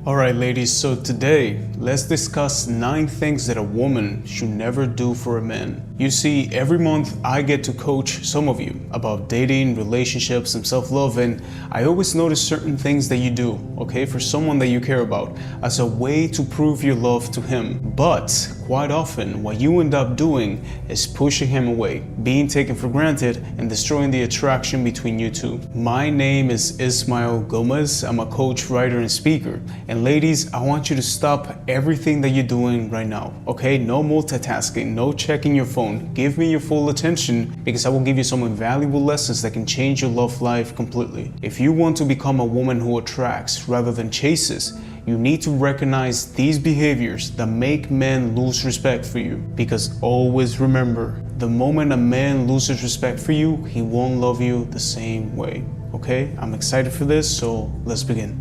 Alright ladies, so today, let's discuss 9 things that a woman should never do for a man. You see, every month I get to coach some of you about dating, relationships, and self-love, and I always notice certain things that you do, okay, for someone that you care about, as a way to prove your love to him. But quite often, what you end up doing is pushing him away, being taken for granted, and destroying the attraction between you two. My name is Ismael Gomez. I'm a coach, writer, and speaker. And ladies, I want you to stop everything that you're doing right now, okay? No multitasking, no checking your phone. Give me your full attention because I will give you some invaluable lessons that can change your love life completely. If you want to become a woman who attracts rather than chases, you need to recognize these behaviors that make men lose respect for you. Because always remember, the moment a man loses respect for you, he won't love you the same way, okay? I'm excited for this, so let's begin.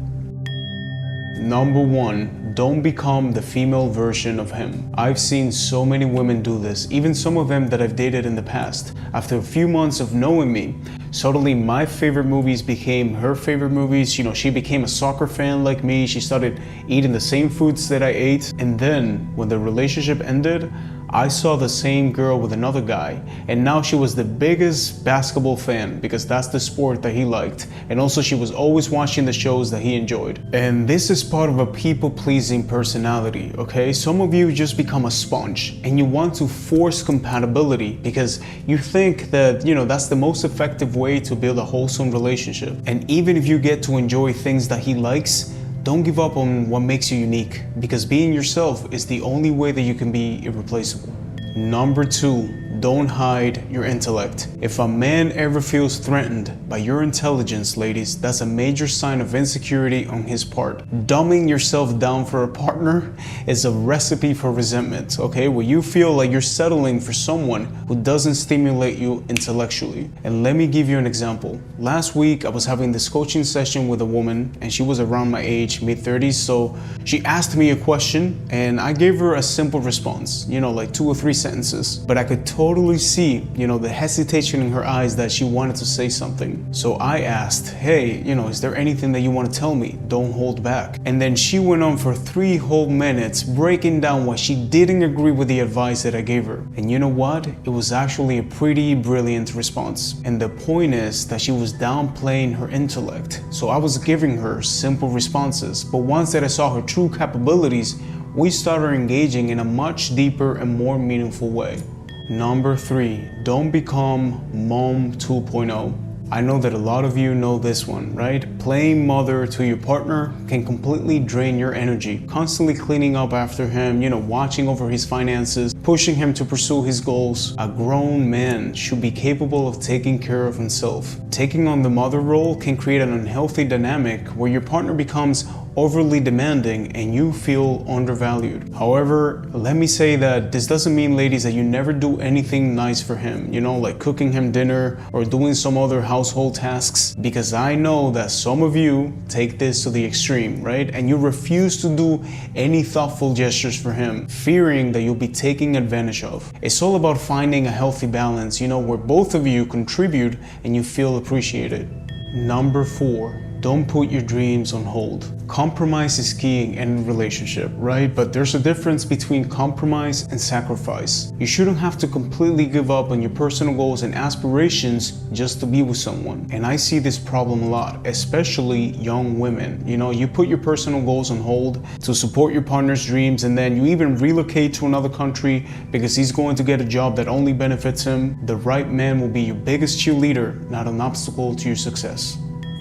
Number 1, don't become the female version of him. I've seen so many women do this, even some of them that I've dated in the past. After a few months of knowing me, suddenly my favorite movies became her favorite movies. You know, she became a soccer fan like me. She started eating the same foods that I ate. And then when the relationship ended, I saw the same girl with another guy, and now she was the biggest basketball fan because that's the sport that he liked, and also she was always watching the shows that he enjoyed. And this is part of a people-pleasing personality, okay? Some of you just become a sponge and you want to force compatibility because you think that, you know, that's the most effective way to build a wholesome relationship. And even if you get to enjoy things that he likes, don't give up on what makes you unique, because being yourself is the only way that you can be irreplaceable. Number 2, don't hide your intellect. If a man ever feels threatened by your intelligence, ladies, that's a major sign of insecurity on his part. Dumbing yourself down for a partner is a recipe for resentment, okay? Where you feel like you're settling for someone who doesn't stimulate you intellectually. And let me give you an example. Last week, I was having this coaching session with a woman, and she was around my age, mid-30s, so she asked me a question, and I gave her a simple response, you know, like 2 or 3 sentences, but I could totally see, you know, the hesitation in her eyes that she wanted to say something. So I asked, hey, you know, is there anything that you want to tell me? Don't hold back. And then she went on for 3 whole minutes breaking down why she didn't agree with the advice that I gave her. And you know what? It was actually a pretty brilliant response. And the point is that she was downplaying her intellect. So I was giving her simple responses, but once that I saw her true capabilities, we started engaging in a much deeper and more meaningful way. Number 3, don't become Mom 2.0. I know that a lot of you know this one, right? Playing mother to your partner can completely drain your energy. Constantly cleaning up after him, you know, watching over his finances, pushing him to pursue his goals. A grown man should be capable of taking care of himself. Taking on the mother role can create an unhealthy dynamic where your partner becomes overly demanding and you feel undervalued. However, let me say that this doesn't mean, ladies, that you never do anything nice for him, you know, like cooking him dinner or doing some other household tasks, because I know that some of you take this to the extreme, right? And you refuse to do any thoughtful gestures for him, fearing that you'll be taken advantage of. It's all about finding a healthy balance, you know, where both of you contribute and you feel appreciated. Number 4, don't put your dreams on hold. Compromise is key in any relationship, right? But there's a difference between compromise and sacrifice. You shouldn't have to completely give up on your personal goals and aspirations just to be with someone. And I see this problem a lot, especially young women. You know, you put your personal goals on hold to support your partner's dreams, and then you even relocate to another country because he's going to get a job that only benefits him. The right man will be your biggest cheerleader, not an obstacle to your success.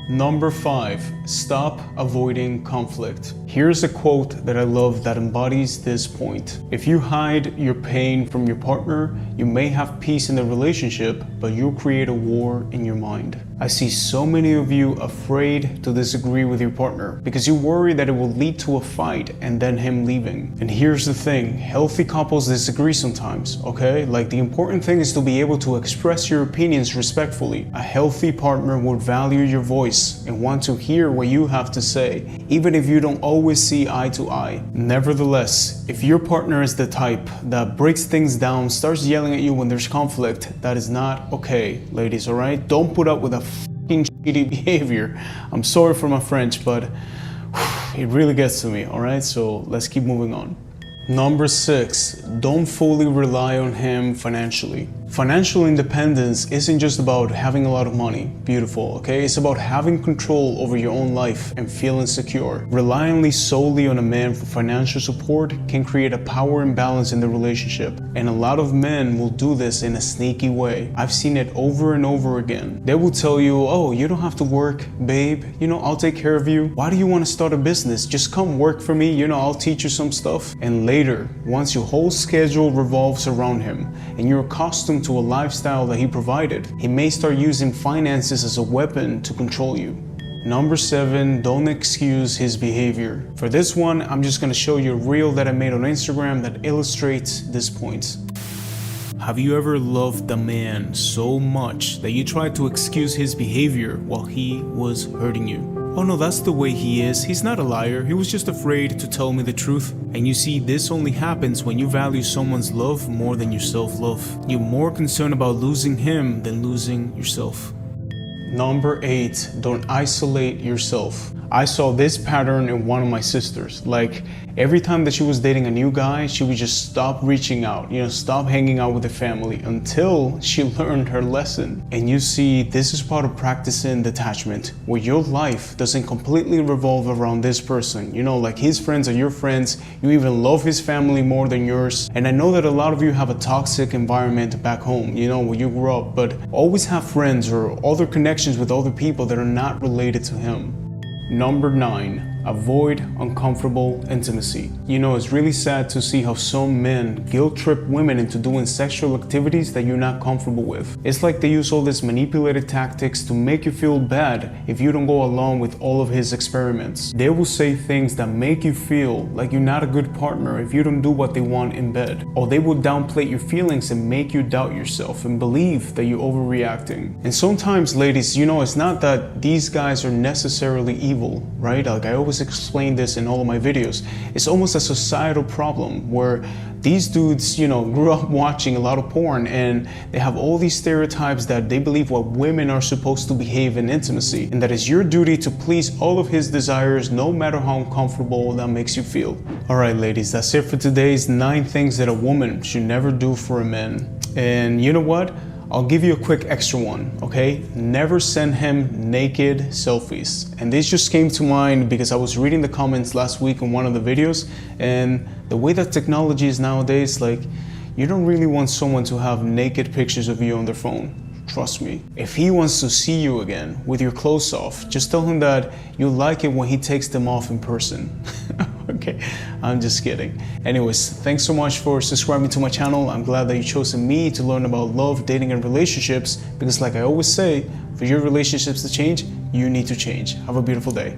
Number 5, stop avoiding conflict. Here's a quote that I love that embodies this point. If you hide your pain from your partner, you may have peace in the relationship, but you'll create a war in your mind. I see so many of you afraid to disagree with your partner because you worry that it will lead to a fight and then him leaving. And here's the thing, healthy couples disagree sometimes, okay? Like, the important thing is to be able to express your opinions respectfully. A healthy partner would value your voice and want to hear what you have to say, even if you don't always see eye to eye. Nevertheless, if your partner is the type that breaks things down, starts yelling at you when there's conflict, that is not okay, ladies, all right? Don't put up with a fucking shitty behavior. I'm sorry for my French, but it really gets to me, all right? So let's keep moving on. Number 6, don't fully rely on him financially. Financial independence isn't just about having a lot of money, beautiful, okay? It's about having control over your own life and feeling secure. Relying solely on a man for financial support can create a power imbalance in the relationship, and a lot of men will do this in a sneaky way. I've seen it over and over again. They will tell you, oh, you don't have to work, babe, I'll take care of you. Why do you want to start a business? Just come work for me, I'll teach you some stuff. And later, once your whole schedule revolves around him and you're accustomed to a lifestyle that he provided, he may start using finances as a weapon to control you. Number 7, don't excuse his behavior. For this one, I'm just going to show you a reel that I made on Instagram that illustrates this point. Have you ever loved a man so much that you tried to excuse his behavior while he was hurting you? Oh no, that's the way he is. He's not a liar. He was just afraid to tell me the truth. And you see, this only happens when you value someone's love more than your self-love. You're more concerned about losing him than losing yourself. Number 8, don't isolate yourself. I saw this pattern in one of my sisters. Like, every time that she was dating a new guy, she would just stop reaching out, stop hanging out with the family until she learned her lesson. And you see, this is part of practicing detachment, where your life doesn't completely revolve around this person. Like his friends are your friends. You even love his family more than yours. And I know that a lot of you have a toxic environment back home, where you grew up, but always have friends or other connections with other people that are not related to him. Number 9, avoid uncomfortable intimacy. It's really sad to see how some men guilt trip women into doing sexual activities that you're not comfortable with. It's like they use all these manipulated tactics to make you feel bad if you don't go along with all of his experiments. They will say things that make you feel like you're not a good partner if you don't do what they want in bed. Or they will downplay your feelings and make you doubt yourself and believe that you're overreacting. And sometimes, ladies, it's not that these guys are necessarily evil, right? Like I always explain this in all of my videos. It's almost a societal problem where these dudes, grew up watching a lot of porn and they have all these stereotypes that they believe what women are supposed to behave in intimacy, and that it's your duty to please all of his desires no matter how uncomfortable that makes you feel. All right, ladies, that's it for today's 9 things that a woman should never do for a man. And you know what? I'll give you a quick extra one, okay? Never send him naked selfies. And this just came to mind because I was reading the comments last week on one of the videos, and the way that technology is nowadays, like, you don't really want someone to have naked pictures of you on their phone. Trust me. If he wants to see you again with your clothes off, just tell him that you like it when he takes them off in person. Okay, I'm just kidding. Anyways, thanks so much for subscribing to my channel. I'm glad that you chose me to learn about love, dating, and relationships, because like I always say, for your relationships to change, you need to change. Have a beautiful day.